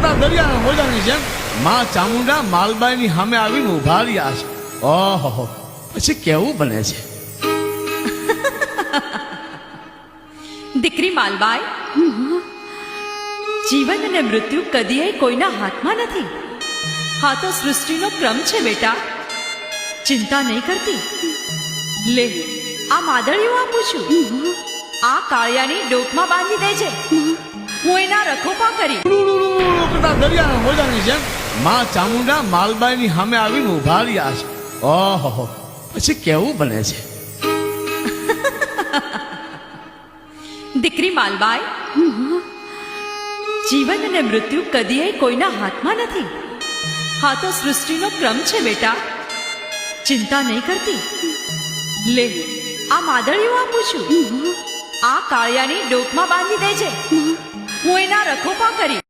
ઉકળતા દરિયાના મોજાની જેમ માં ચામુંડા માલબાઈની સામે આવીને ઉભા રહ્યા છે. ઓહો, પછી કેવું બને છે? દીકરી માલબાઈ, જીવન અને મૃત્યુ કદીએ કોઈના હાથમાં નથી. હા તો સૃષ્ટિનો ક્રમ છે બેટા. ચિંતા નહીં કરતી. લે, આ માદળિયું આપું છું. આ કાળિયાની ડોકમાં બાંધી દેજે. હું એના રખોપા કરી. ઉકળતા દરિયાના મોજાની જેમ માં ચામુંડા માલબાઈની સામે આવીને ઉભા રહ્યા છે. ઓહો, પછી કેવું બને છે? દીકરી માલબાઈ, જીવન અને મૃત્યુ કદીએ કોઈના હાથમાં નથી. હા તો સૃષ્ટિનો ક્રમ છે બેટા. ચિંતા નહીં કરતી. લે, આ માદળિયું આપું છું. આ કાળિયાની ડોકમાં બાંધી દેજે. હું એના રખોપા કરી.